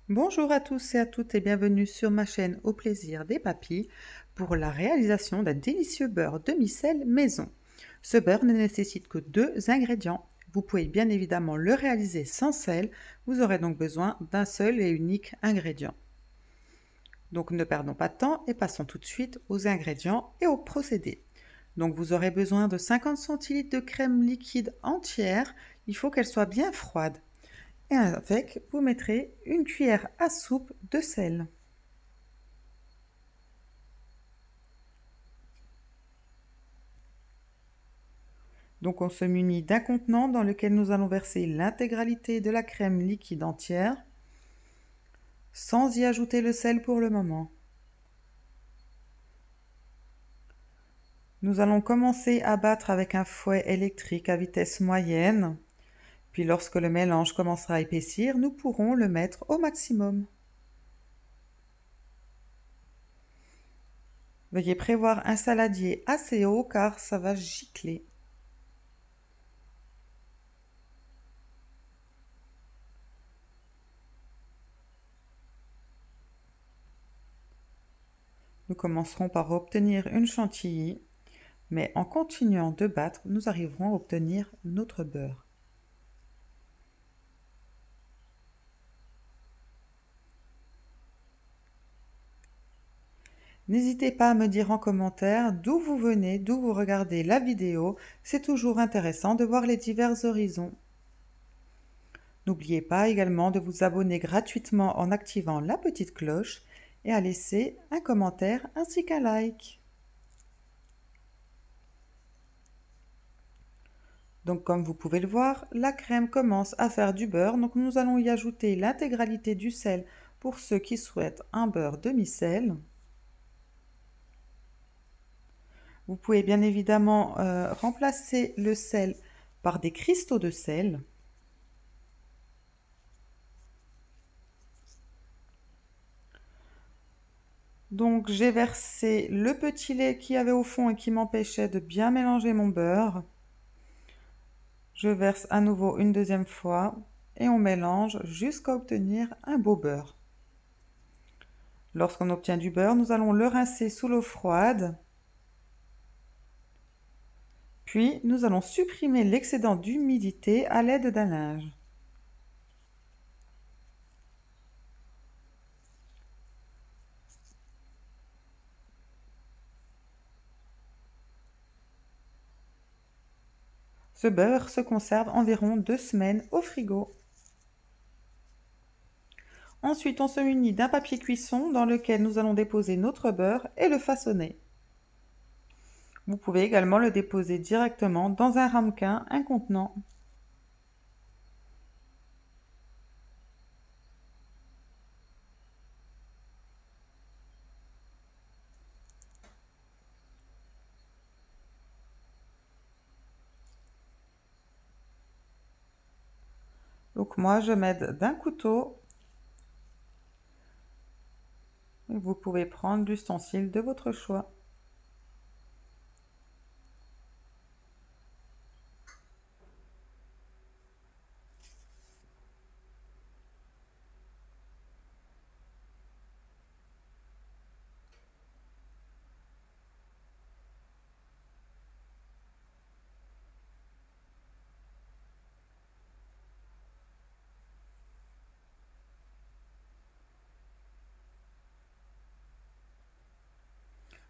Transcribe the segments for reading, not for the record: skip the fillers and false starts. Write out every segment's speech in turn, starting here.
Bonjour à tous et à toutes et bienvenue sur ma chaîne Au plaisir des papilles pour la réalisation d'un délicieux beurre demi-sel maison. Ce beurre ne nécessite que 2 ingrédients. Vous pouvez bien évidemment le réaliser sans sel, vous aurez donc besoin d'un seul et unique ingrédient. Donc ne perdons pas de temps et passons tout de suite aux ingrédients et au procédé. Donc vous aurez besoin de 50 centilitres de crème liquide entière, il faut qu'elle soit bien froide. Et avec, vous mettrez une cuillère à soupe de sel. Donc on se munit d'un contenant dans lequel nous allons verser l'intégralité de la crème liquide entière, sans y ajouter le sel pour le moment. Nous allons commencer à battre avec un fouet électrique à vitesse moyenne, puis lorsque le mélange commencera à épaissir, nous pourrons le mettre au maximum. Veuillez prévoir un saladier assez haut car ça va gicler. Nous commencerons par obtenir une chantilly, mais en continuant de battre, nous arriverons à obtenir notre beurre. N'hésitez pas à me dire en commentaire d'où vous venez, d'où vous regardez la vidéo, c'est toujours intéressant de voir les divers horizons. N'oubliez pas également de vous abonner gratuitement en activant la petite cloche et à laisser un commentaire ainsi qu'un like. Donc comme vous pouvez le voir, la crème commence à faire du beurre, donc nous allons y ajouter l'intégralité du sel pour ceux qui souhaitent un beurre demi-sel. Vous pouvez bien évidemment remplacer le sel par des cristaux de sel. Donc j'ai versé le petit lait qu'il y avait au fond et qui m'empêchait de bien mélanger mon beurre. Je verse à nouveau une deuxième fois et on mélange jusqu'à obtenir un beau beurre. Lorsqu'on obtient du beurre, nous allons le rincer sous l'eau froide. Puis nous allons supprimer l'excédent d'humidité à l'aide d'un linge. Ce beurre se conserve environ 2 semaines au frigo. Ensuite, on se munit d'un papier cuisson dans lequel nous allons déposer notre beurre et le façonner. Vous pouvez également le déposer directement dans un ramequin, un contenant. Donc moi, je m'aide d'un couteau. Et vous pouvez prendre l'ustensile de votre choix.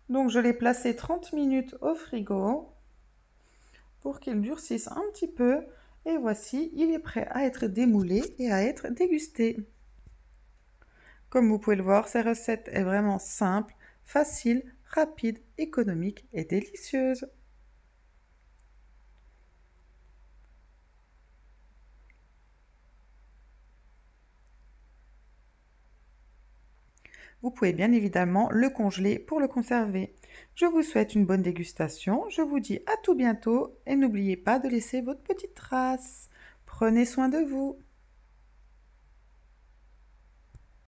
Donc je l'ai placé 30 minutes au frigo pour qu'il durcisse un petit peu. Et voici, il est prêt à être démoulé et à être dégusté. Comme vous pouvez le voir, cette recette est vraiment simple, facile, rapide, économique et délicieuse. Vous pouvez bien évidemment le congeler pour le conserver. Je vous souhaite une bonne dégustation, je vous dis à tout bientôt et n'oubliez pas de laisser votre petite trace. Prenez soin de vous.